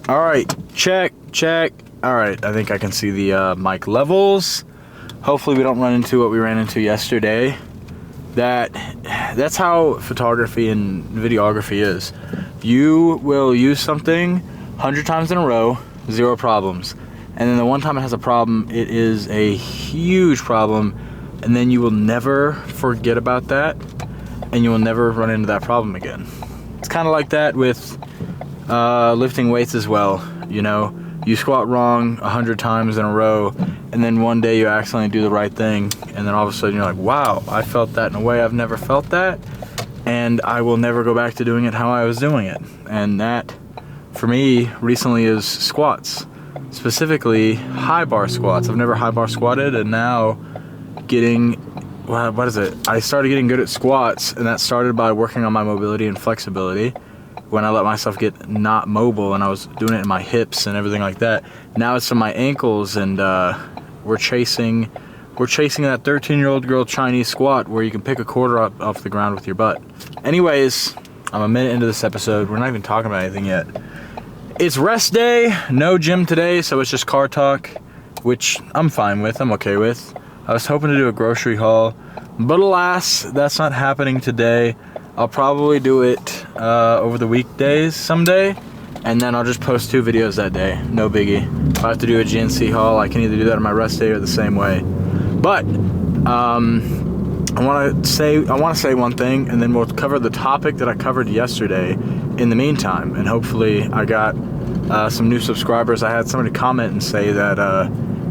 All right, check. All right, I think I can see the mic levels. Hopefully we don't run into what we ran into yesterday. That's how photography and videography is. You will use something 100 times in a row, 0 problems. And then the one time it has a problem, it is a huge problem, and then you will never forget about that, and you will never run into that problem again. It's kind of like that with lifting weights as well. You know, you squat wrong 100 times in a row, and then one day you accidentally do the right thing, and then all of a sudden you're like, wow, I felt that in a way I've never felt that, and I will never go back to doing it how I was doing it. And that, for me, recently is squats. Specifically, high bar squats. I've never high bar squatted, and now getting, what is it? I started getting good at squats, and that started by working on my mobility and flexibility. When I let myself get not mobile and I was doing it in my hips and everything like that. Now it's in my ankles, and we're chasing that 13-year-old girl Chinese squat where you can pick a quarter up off the ground with your butt. Anyways, I'm a minute into this episode. We're not even talking about anything yet. It's rest day, no gym today, so it's just car talk, which I'm fine with, I'm okay with. I was hoping to do a grocery haul, but alas, that's not happening today. I'll probably do it over the weekdays someday, and then I'll just post 2 videos that day. No biggie. If I have to do a GNC haul, I can either do that on my rest day or the same way. But I want to say one thing, and then we'll cover the topic that I covered yesterday in the meantime. And hopefully I got some new subscribers. I had somebody comment and say that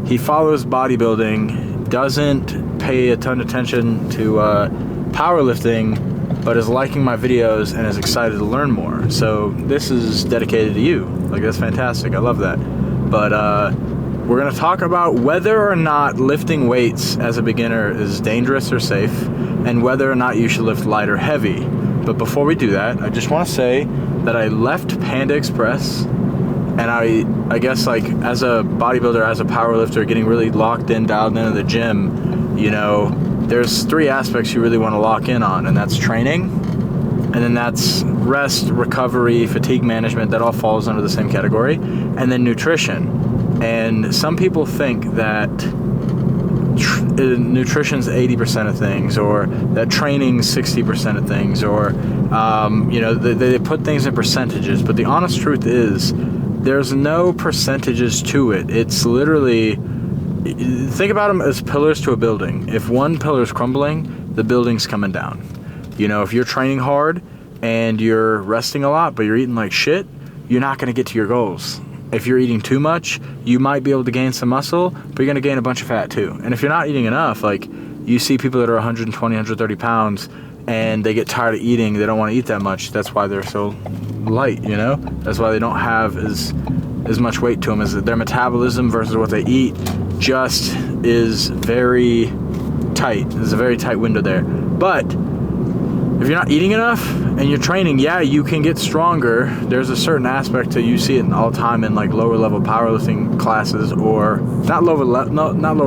he follows bodybuilding, doesn't pay a ton of attention to powerlifting, but is liking my videos and is excited to learn more. So this is dedicated to you. Like, that's fantastic. I love that. But we're gonna talk about whether or not lifting weights as a beginner is dangerous or safe, and whether or not you should lift light or heavy. But before we do that, I just want to say that I left Panda Express, and I guess, like, as a bodybuilder, as a powerlifter, getting really locked in, dialed into the gym, you know, there's 3 aspects you really want to lock in on, and that's training, and then that's rest, recovery, fatigue management. That all falls under the same category, and then nutrition. And some people think that nutrition's 80% of things, or that training's 60% of things, or you know, they put things in percentages, but the honest truth is there's no percentages to it. It's literally, think about them as pillars to a building. If one pillar is crumbling, the building's coming down. You know, if you're training hard and you're resting a lot, but you're eating like shit, you're not going to get to your goals. If you're eating too much, you might be able to gain some muscle, but you're going to gain a bunch of fat too. And if you're not eating enough, like, you see people that are 120, 130 pounds, and they get tired of eating, they don't want to eat that much. That's why they're so light, you know? That's why they don't have as much weight to them, as their metabolism versus what they eat just is very tight. There's a very tight window there. But if you're not eating enough and you're training, yeah, you can get stronger. There's a certain aspect to, you see it all the time in, like, lower level powerlifting classes, or not lower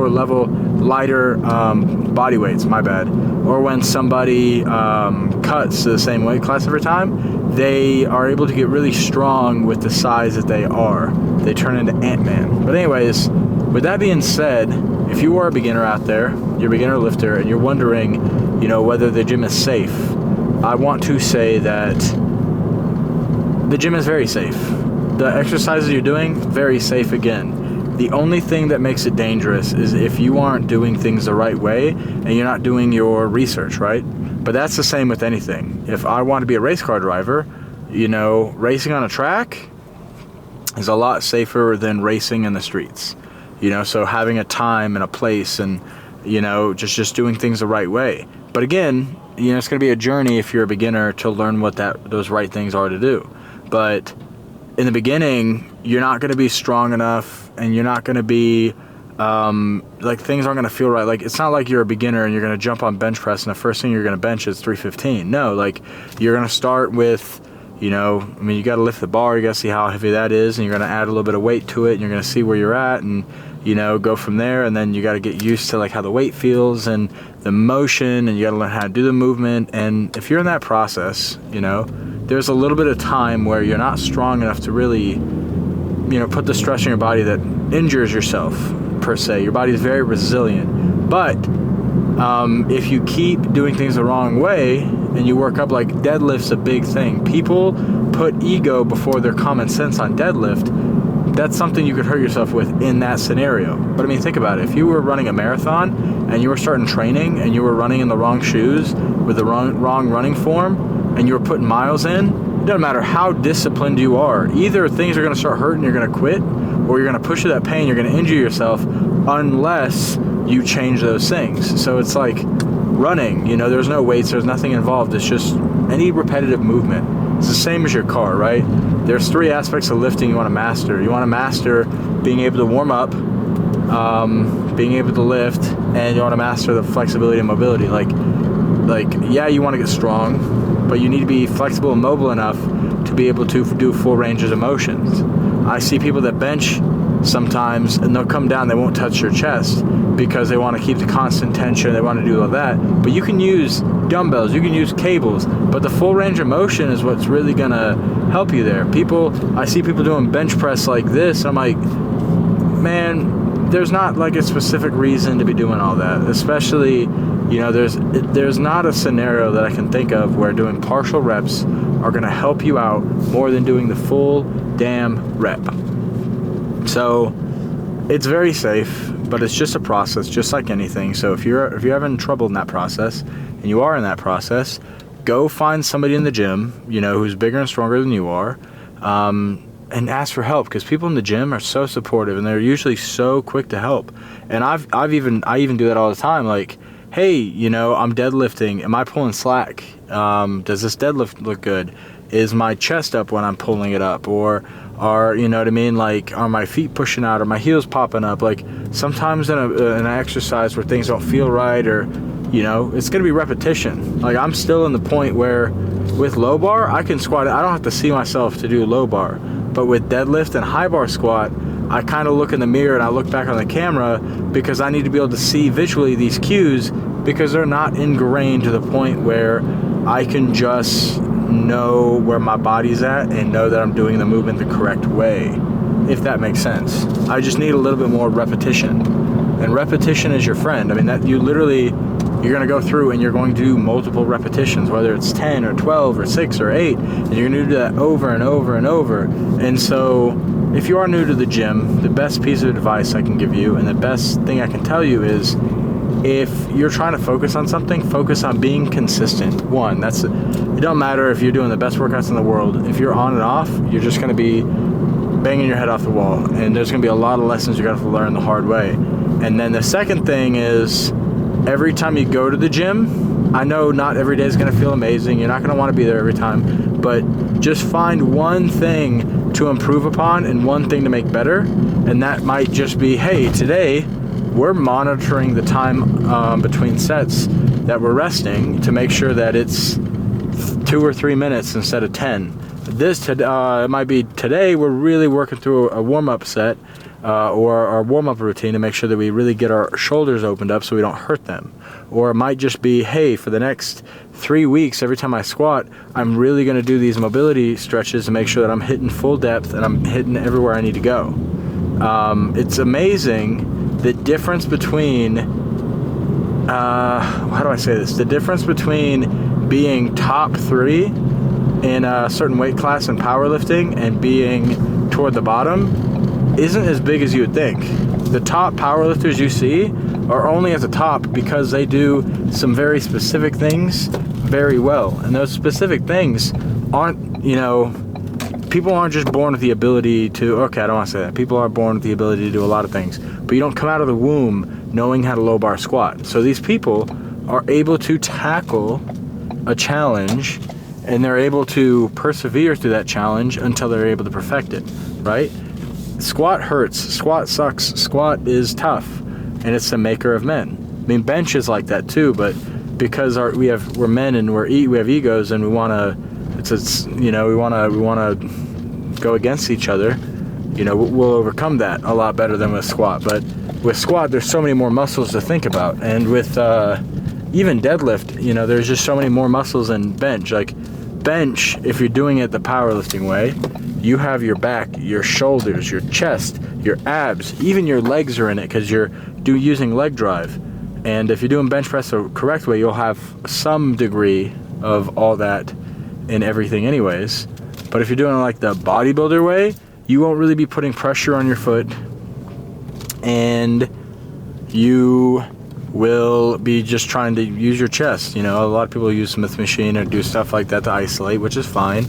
level, lighter body weights, my bad. Or when somebody cuts to the same weight class every time, they are able to get really strong with the size that they are. They turn into Ant-Man. But anyways, with that being said, if you are a beginner out there, you're a beginner lifter, and you're wondering, you know, whether the gym is safe, I want to say that the gym is very safe. The exercises you're doing, very safe again. The only thing that makes it dangerous is if you aren't doing things the right way and you're not doing your research, right? But that's the same with anything. If I want to be a race car driver, you know, racing on a track is a lot safer than racing in the streets. You know, so having a time and a place, and, you know, just doing things the right way. But again, you know, it's going to be a journey if you're a beginner to learn what those right things are to do. But in the beginning, you're not going to be strong enough, and you're not going to be, like, things aren't going to feel right. Like, it's not like you're a beginner and you're going to jump on bench press and the first thing you're going to bench is 315. No, like, you're going to start with, you know, I mean, you got to lift the bar, you got to see how heavy that is, and you're going to add a little bit of weight to it, and you're going to see where you're at, and, you know, go from there. And then you got to get used to, like, how the weight feels and the motion, and you got to learn how to do the movement. And if you're in that process, you know, there's a little bit of time where you're not strong enough to really put the stress on your body that injures yourself, per se. Your body is very resilient. But if you keep doing things the wrong way and you work up, like deadlift's a big thing. People put ego before their common sense on deadlift. That's something you could hurt yourself with in that scenario. But I mean, think about it. If you were running a marathon and you were starting training and you were running in the wrong shoes with the wrong running form and you were putting miles in, it doesn't matter how disciplined you are. Either things are going to start hurting, you're going to quit, or you're going to push through that pain, you're going to injure yourself unless you change those things. So it's like running, there's no weights, there's nothing involved. It's just any repetitive movement. It's the same as your car, right? There's 3 aspects of lifting you want to master. You want to master being able to warm up, being able to lift, and you want to master the flexibility and mobility. Like yeah, you want to get strong, but you need to be flexible and mobile enough to be able to do full ranges of motions. I see people that bench sometimes and they'll come down, they won't touch their chest because they want to keep the constant tension, they want to do all that. But you can use dumbbells, you can use cables, but the full range of motion is what's really going to help you there. I see people doing bench press like this, and I'm like, man, there's not like a specific reason to be doing all that. Especially, there's not a scenario that I can think of where doing partial reps are going to help you out more than doing the full damn rep. So it's very safe, but it's just a process, just like anything. So if you're having trouble in that process, and you are in that process, go find somebody in the gym, who's bigger and stronger than you are, and ask for help, because people in the gym are so supportive and they're usually so quick to help. And I even do that all the time. Like, hey, I'm deadlifting. Am I pulling slack? Does this deadlift look good? Is my chest up when I'm pulling it up? Or you know what I mean? Like, are my feet pushing out? Or my heels popping up? Like, sometimes in an exercise where things don't feel right, or, it's going to be repetition. Like, I'm still in the point where with low bar, I can squat. I don't have to see myself to do low bar. But with deadlift and high bar squat, I kind of look in the mirror and I look back on the camera because I need to be able to see visually these cues, because they're not ingrained to the point where I can just know where my body's at and know that I'm doing the movement the correct way, if that makes sense. I just need a little bit more repetition, and repetition is your friend. I mean, that you're going to go through and you're going to do multiple repetitions, whether it's 10 or 12 or 6 or 8, and you're going to do that over and over and over. And so if you are new to the gym, the best piece of advice I can give you, and the best thing I can tell you, is if you're trying to focus on something, focus on being consistent. It don't matter if you're doing the best workouts in the world. If you're on and off, you're just going to be banging your head off the wall, and there's going to be a lot of lessons you're going to have to learn the hard way. And then the second thing is, every time you go to the gym, I know not every day is going to feel amazing. You're not going to want to be there every time, but just find one thing to improve upon and one thing to make better. And that might just be, hey, today we're monitoring the time between sets that we're resting to make sure that it's 2 or 3 minutes instead of 10. It might be today we're really working through a warm-up set or our warm-up routine to make sure that we really get our shoulders opened up so we don't hurt them. Or it might just be, hey, for the next 3 weeks, every time I squat, I'm really going to do these mobility stretches to make sure that I'm hitting full depth and I'm hitting everywhere I need to go. It's amazing the difference between, how do I say this? The difference between being top 3 in a certain weight class in powerlifting and being toward the bottom isn't as big as you would think. The top powerlifters you see are only at the top because they do some very specific things very well. And those specific things aren't, people aren't just born with the ability to, okay, I don't want to say that. People are born with the ability to do a lot of things, but you don't come out of the womb knowing how to low bar squat. So these people are able to tackle a challenge, and they're able to persevere through that challenge until they're able to perfect it, right? Squat hurts, squat sucks, squat is tough, and it's the maker of men. I mean, bench is like that too, but because we're men and we have egos, and we want to go against each other, we'll overcome that a lot better than with squat. But with squat, there's so many more muscles to think about, and with even deadlift, there's just so many more muscles than bench. Like bench, if you're doing it the powerlifting way, you have your back, your shoulders, your chest, your abs, even your legs are in it because you're using leg drive. And if you're doing bench press the correct way, you'll have some degree of all that in everything anyways. But if you're doing it like the bodybuilder way, you won't really be putting pressure on your foot, and you will be just trying to use your chest. You know, a lot of people use Smith machine or do stuff like that to isolate, which is fine.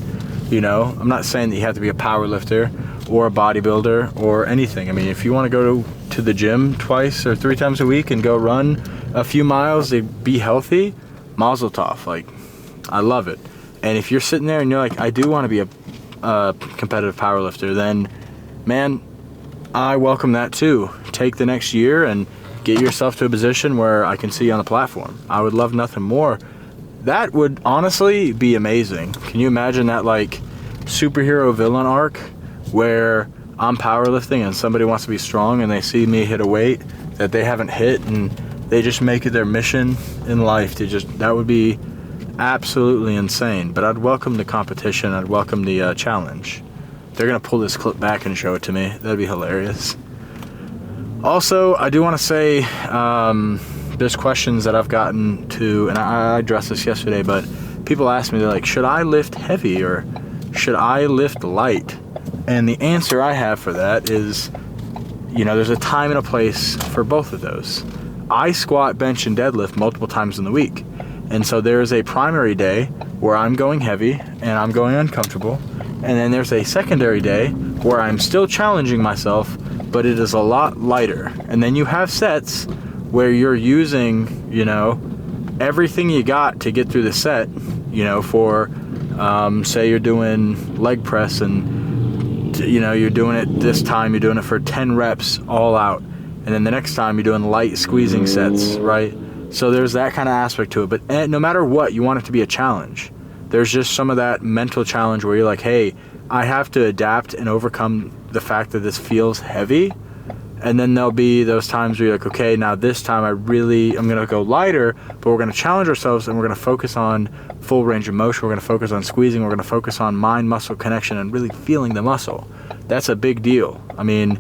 You know, I'm not saying that you have to be a power lifter or a bodybuilder or anything. I mean, if you want to go to the gym 2 or 3 times a week and go run a few miles to be healthy, mazel tov. Like, I love it. And if you're sitting there and you're like, I do want to be a competitive power lifter, then, man, I welcome that too. Take the next year and get yourself to a position where I can see you on the platform. I would love nothing more. That would honestly be amazing. Can you imagine that, like, superhero villain arc where I'm powerlifting and somebody wants to be strong and they see me hit a weight that they haven't hit and they just make it their mission in life to just, that would be absolutely insane. But I'd welcome the competition. I'd welcome the challenge. They're gonna pull this clip back and show it to me. That'd be hilarious. Also, I do want to say, there's questions that I've gotten to, and I addressed this yesterday, but people ask me, they're like, should I lift heavy or should I lift light? And the answer I have for that is, you know, there's a time and a place for both of those. I squat, bench, and deadlift multiple times in the week. And so there's a primary day where I'm going heavy and I'm going uncomfortable. And then there's a secondary day where I'm still challenging myself, but it is a lot lighter. And then you have sets where you're using, you know, everything you got to get through the set, you know, for, say you're doing leg press and, you know, you're doing it this time, you're doing it for 10 reps all out. And then the next time you're doing light squeezing sets, right? So there's that kind of aspect to it. But no matter what, you want it to be a challenge. There's just some of that mental challenge where you're like, hey, I have to adapt and overcome the fact that this feels heavy. And then there'll be those times where you're like, okay, now this time I'm gonna go lighter, but we're gonna challenge ourselves and we're gonna focus on full range of motion. We're gonna focus on squeezing. We're gonna focus on mind-muscle connection and really feeling the muscle. That's a big deal. I mean,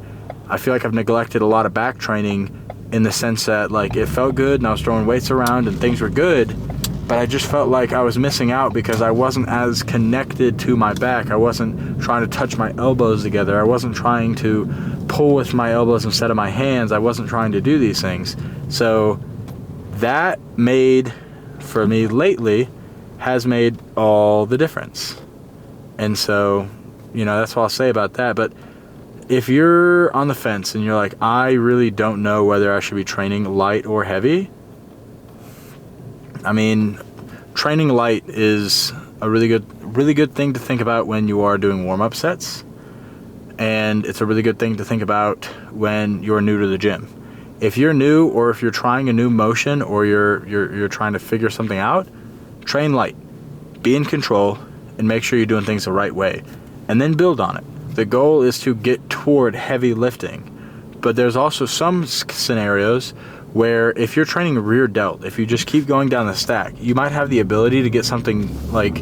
I feel like I've neglected a lot of back training in the sense that, like, it felt good and I was throwing weights around and things were good, but I just felt like I was missing out because I wasn't as connected to my back. I wasn't trying to touch my elbows together. I wasn't trying to pull with my elbows instead of my hands. I wasn't trying to do these things. So that made, for me lately, has made all the difference. And so, you know, that's what I'll say about that. But if you're on the fence and you're like, I really don't know whether I should be training light or heavy, I mean, training light is a really good thing to think about when you are doing warm-up sets. And it's a really good thing to think about when you're new to the gym. If you're new, or if you're trying a new motion, or you're trying to figure something out, train light. Be in control and make sure you're doing things the right way. And then build on it. The goal is to get toward heavy lifting. But there's also some scenarios where if you're training rear delt, if you just keep going down the stack, you might have the ability to get something like,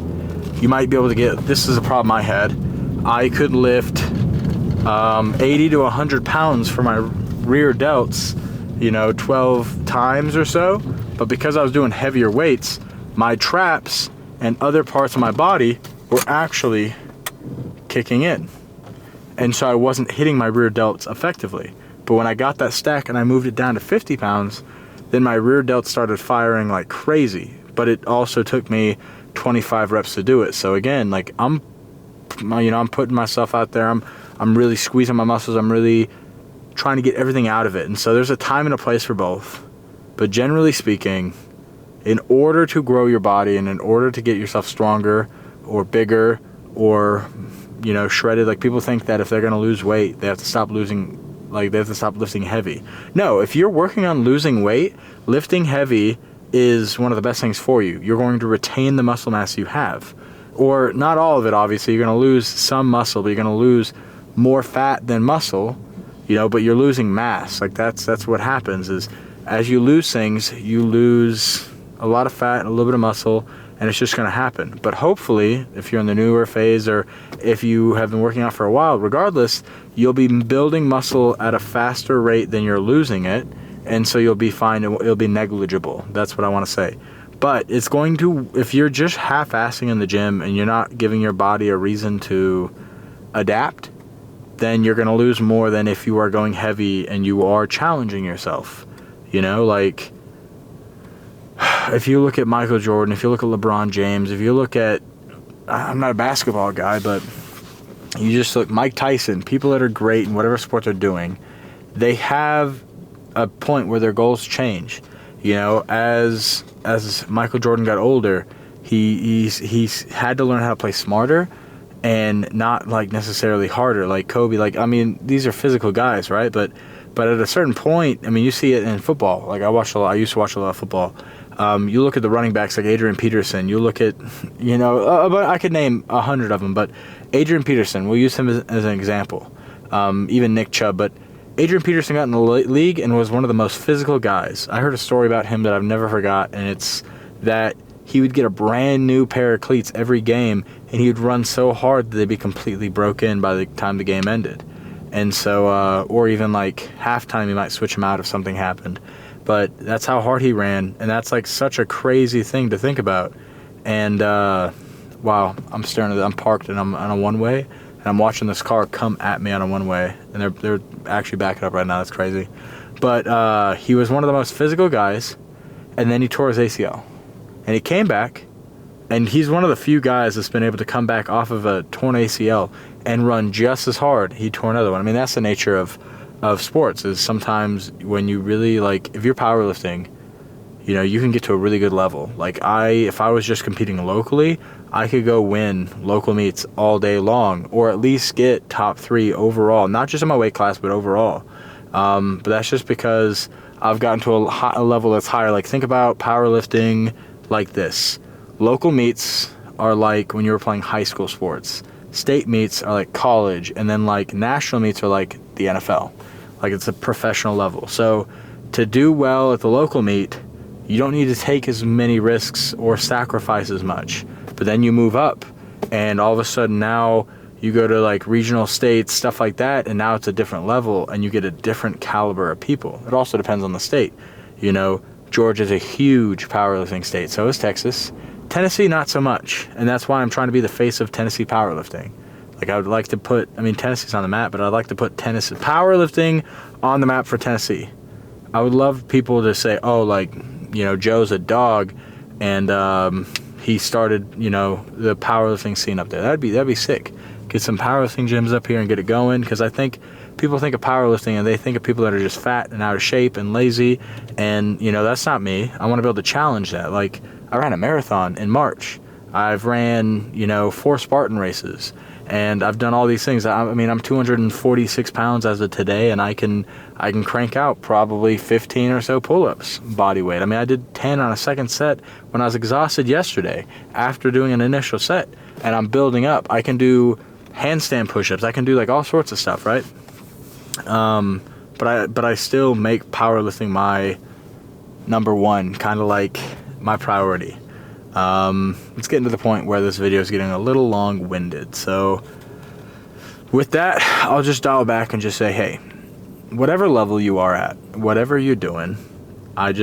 you might be able to get, this is a problem I had. I could lift 80 to 100 pounds for my rear delts, you know, 12 times or so. But because I was doing heavier weights, my traps and other parts of my body were actually kicking in. And so I wasn't hitting my rear delts effectively. But when I got that stack and I moved it down to 50 pounds, then my rear delts started firing like crazy. But it also took me 25 reps to do it. So again, like I'm putting myself out there. I'm really squeezing my muscles. I'm really trying to get everything out of it. And so there's a time and a place for both. But generally speaking, in order to grow your body and in order to get yourself stronger or bigger or, you know, shredded, like people think that if they're going to lose weight, they have to stop lifting heavy. No, if you're working on losing weight, lifting heavy is one of the best things for you. You're going to retain the muscle mass you have. Or not all of it, obviously. You're going to lose some muscle, but you're going to lose more fat than muscle, you know, but you're losing mass. Like that's what happens is as you lose things, you lose a lot of fat and a little bit of muscle, and it's just going to happen. But hopefully, if you're in the newer phase, or if you have been working out for a while, regardless, you'll be building muscle at a faster rate than you're losing it, and so you'll be fine. It'll be negligible. That's what I want to say. But it's going to, if you're just half-assing in the gym and you're not giving your body a reason to adapt, then you're going to lose more than if you are going heavy and you are challenging yourself. You know, like, if you look at Michael Jordan, if you look at LeBron James, if you look at, I'm not a basketball guy, but you just look, Mike Tyson, people that are great in whatever sport they're doing, they have a point where their goals change. You know, as Michael Jordan got older, he's had to learn how to play smarter and not like necessarily harder like Kobe. Like, I mean, these are physical guys, right? But at a certain point, I mean, you see it in football. Like, I used to watch a lot of football. You look at the running backs like Adrian Peterson. You look at, you know, but I could name 100 of them. But Adrian Peterson, we'll use him as an example. Even Nick Chubb. But Adrian Peterson got in the league and was one of the most physical guys. I heard a story about him that I've never forgot, and it's that he would get a brand new pair of cleats every game, and he would run so hard that they'd be completely broken by the time the game ended. And so, or even like halftime, he might switch him out if something happened. But that's how hard he ran, and that's like such a crazy thing to think about. And wow, I'm staring at it. I'm parked and I'm on a one-way, and I'm watching this car come at me on a one-way, and they're actually backing up right now. That's crazy. But he was one of the most physical guys, and then he tore his ACL. And he came back, and he's one of the few guys that's been able to come back off of a torn ACL and run just as hard. He tore another one. I mean, that's the nature of sports, is sometimes when you really, like, if you're powerlifting, you know, you can get to a really good level. Like, if I was just competing locally, I could go win local meets all day long, or at least get top 3 overall, not just in my weight class, but overall. But that's just because I've gotten to a level that's higher. Like, think about powerlifting like this. Local meets are like when you were playing high school sports. State meets are like college, and then like national meets are like the NFL. Like, it's a professional level. So to do well at the local meet, you don't need to take as many risks or sacrifice as much. But then you move up, and all of a sudden now you go to like regional states, stuff like that, and now it's a different level, and you get a different caliber of people. It also depends on the state. You know, Georgia's a huge powerlifting state. So is Texas. Tennessee, not so much. And that's why I'm trying to be the face of Tennessee powerlifting. Like, I would like to put, I mean, Tennessee's on the map, but I'd like to put Tennessee powerlifting on the map for Tennessee. I would love people to say, oh, like, you know, Joe's a dog, and he started, you know, the powerlifting scene up there. That'd be sick. Get some powerlifting gyms up here and get it going, because I think people think of powerlifting and they think of people that are just fat and out of shape and lazy, and, you know, that's not me. I want to be able to challenge that. Like, I ran a marathon in March. I've ran, you know, 4 Spartan races, and I've done all these things. I mean, I'm 246 pounds as of today, and I can crank out probably 15 or so pull-ups body weight. I mean, I did 10 on a second set when I was exhausted yesterday after doing an initial set, and I'm building up. I can do handstand push-ups. I can do like all sorts of stuff, right? But I still make powerlifting my number one, kind of like my priority. It's getting to the point where this video is getting a little long-winded. So with that, I'll just dial back and just say, hey, whatever level you are at, whatever you're doing, I want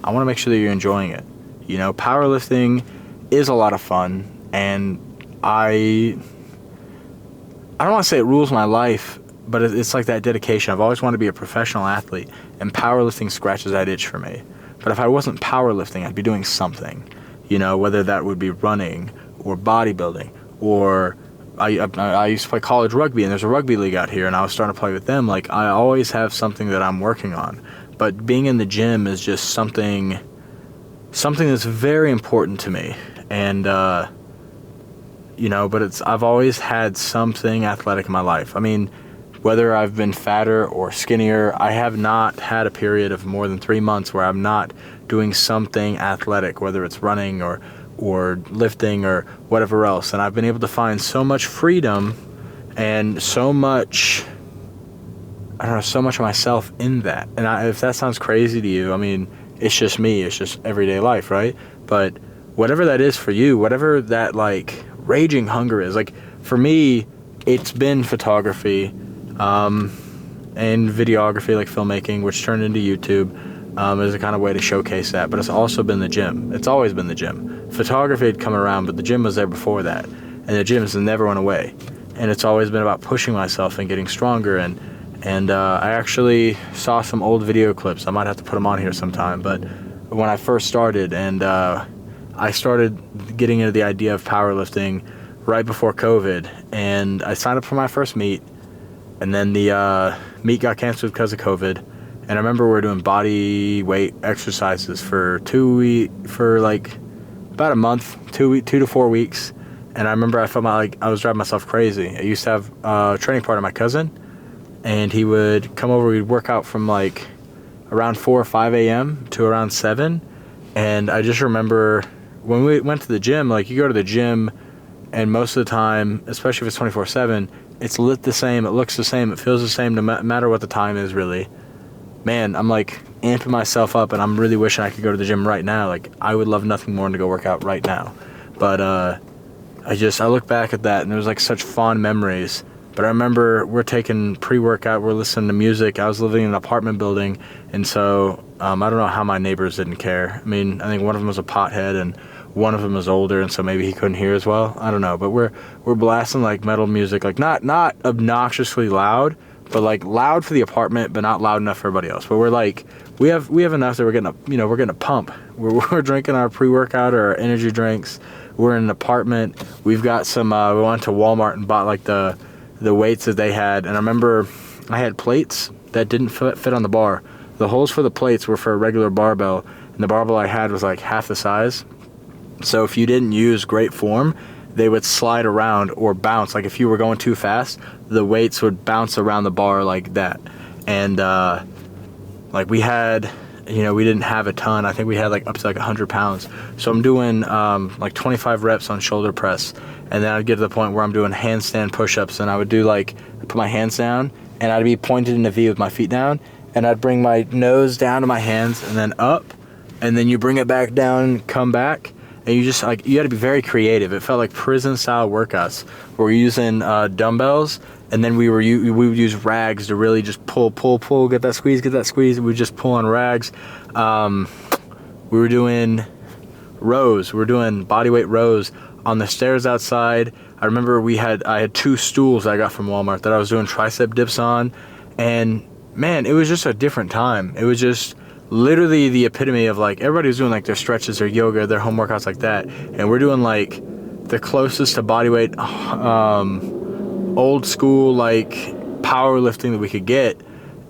to make sure that you're enjoying it. You know, powerlifting is a lot of fun, and I don't want to say it rules my life, but it's like that dedication. I've always wanted to be a professional athlete, and powerlifting scratches that itch for me. But if I wasn't powerlifting, I'd be doing something, you know, whether that would be running or bodybuilding, or I used to play college rugby, and there's a rugby league out here, and I was starting to play with them. Like, I always have something that I'm working on. But being in the gym is just something that's very important to me. And, you know, but I've always had something athletic in my life. I mean, whether I've been fatter or skinnier, I have not had a period of more than 3 months where I'm not doing something athletic, whether it's running or lifting or whatever else. And I've been able to find so much freedom and so much, I don't know, so much of myself in that. And if that sounds crazy to you, I mean, it's just me. It's just everyday life, right? But whatever that is for you, whatever that like raging hunger is. Like for me, it's been photography and videography, like filmmaking, which turned into YouTube as a kind of way to showcase that. But it's also been the gym. It's always been the gym. Photography had come around, but the gym was there before that, and the gym has never went away. And it's always been about pushing myself and getting stronger. And I actually saw some old video clips. I might have to put them on here sometime. But when I first started, and I started getting into the idea of powerlifting right before COVID, and I signed up for my first meet, and then the meet got canceled because of COVID. And I remember we were doing body weight exercises for like about a month, 2 to 4 weeks. And I remember I felt like I was driving myself crazy. I used to have a training partner, my cousin, and he would come over. We'd work out from like around 4 or 5 a.m. to around 7. And I just remember when we went to the gym, like you go to the gym, and most of the time, especially if it's 24/7, it's lit the same, it looks the same, it feels the same, no matter what the time is, really. Man, I'm like amping myself up, and I'm really wishing I could go to the gym right now. Like I would love nothing more than to go work out right now. But I look back at that, and it was like such fond memories. But I remember we're taking pre-workout, we're listening to music. I was living in an apartment building, and so I don't know how my neighbors didn't care. I mean, I think one of them was a pothead, and one of them was older, and so maybe he couldn't hear as well. I don't know, but we're blasting like metal music, like not obnoxiously loud, but like loud for the apartment, but not loud enough for everybody else. But we're like, we have enough that we're getting a pump. We're drinking our pre-workout or our energy drinks. We're in an apartment. We've got some. We went to Walmart and bought like the weights that they had, and I remember I had plates that didn't fit on the bar. The holes for the plates were for a regular barbell, and the barbell I had was like half the size. So if you didn't use great form, they would slide around or bounce. Like if you were going too fast, the weights would bounce around the bar like that. And like we had, we didn't have a ton. I think we had like up to like 100 pounds. So I'm doing like 25 reps on shoulder press. And then I'd get to the point where I'm doing handstand push-ups, and I would do like, put my hands down, and I'd be pointed in a V with my feet down, and I'd bring my nose down to my hands and then up, and then you bring it back down and come back. And you just like, you had to be very creative. It felt like prison style workouts where we're using dumbbells, and then we would use rags to really just pull, get that squeeze. We would just pull on rags. We were doing rows. We were doing bodyweight rows on the stairs outside. I remember I had 2 stools I got from Walmart that I was doing tricep dips on, and man, it was just a different time. It was just literally the epitome of like, everybody was doing like their stretches, their yoga, their home workouts like that, and we're doing like the closest to bodyweight old school like powerlifting that we could get.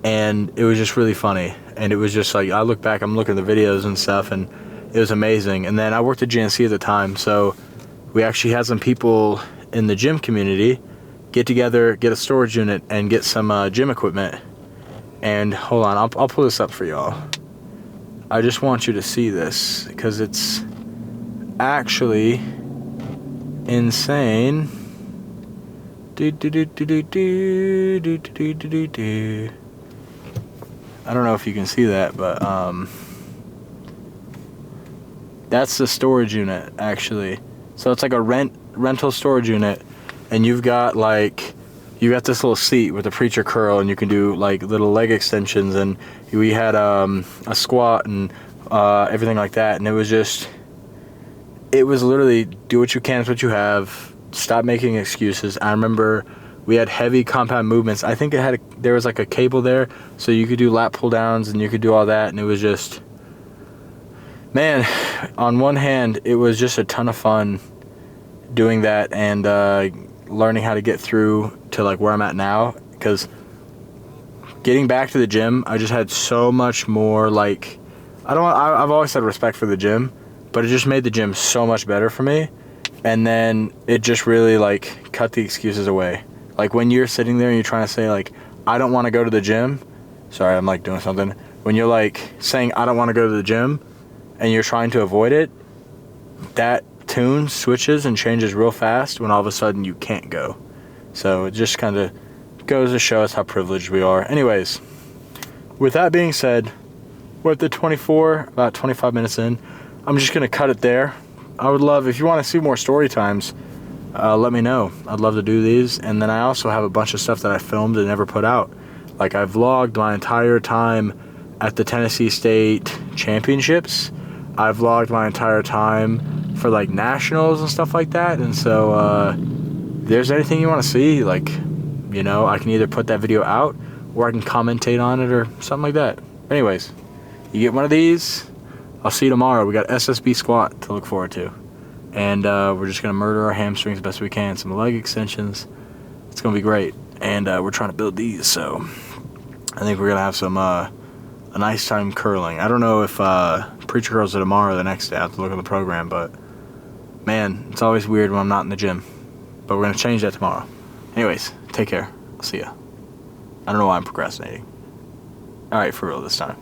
And it was just really funny, and it was just like, I look back, I'm looking at the videos and stuff, and it was amazing. And then I worked at GNC at the time, so we actually had some people in the gym community get together, get a storage unit, and get some gym equipment. And hold on, I'll pull this up for y'all. I just want you to see this because it's actually insane. I don't know if you can see that, but that's the storage unit actually. So it's like a rental storage unit, and you've got this little seat with a preacher curl, and you can do like little leg extensions, and we had a squat and everything like that. And it was literally do what you can with what you have. Stop making excuses. I remember we had heavy compound movements. I think there was like a cable there, so you could do lat pull downs and you could do all that, and it was just, man, on one hand, it was just a ton of fun doing that and learning how to get through to like where I'm at now. Because getting back to the gym, I just had so much more like, I've always had respect for the gym, but it just made the gym so much better for me. And then it just really like cut the excuses away. Like when you're sitting there and you're trying to say like, I don't want to go to the gym. Sorry, I'm like doing something. When you're like saying, I don't want to go to the gym, and you're trying to avoid it, that tune switches and changes real fast when all of a sudden you can't go. So it just kind of goes to show us how privileged we are. Anyways, with that being said, we're at the about 25 minutes in. I'm just going to cut it there. I would love, if you want to see more story times, let me know. I'd love to do these. And then I also have a bunch of stuff that I filmed and never put out. Like, I vlogged my entire time at the Tennessee State Championships. I vlogged my entire time for, like, nationals and stuff like that. And so, if there's anything you want to see, like, you know, I can either put that video out or I can commentate on it or something like that. Anyways, you get one of these. I'll see you tomorrow. We got SSB squat to look forward to. And we're just going to murder our hamstrings best we can. Some leg extensions. It's going to be great. And we're trying to build these, so I think we're going to have some a nice time curling. I don't know if preacher curls are tomorrow or the next day. I have to look at the program, but man, it's always weird when I'm not in the gym. But we're going to change that tomorrow. Anyways, take care. I'll see ya. I don't know why I'm procrastinating. Alright, for real this time.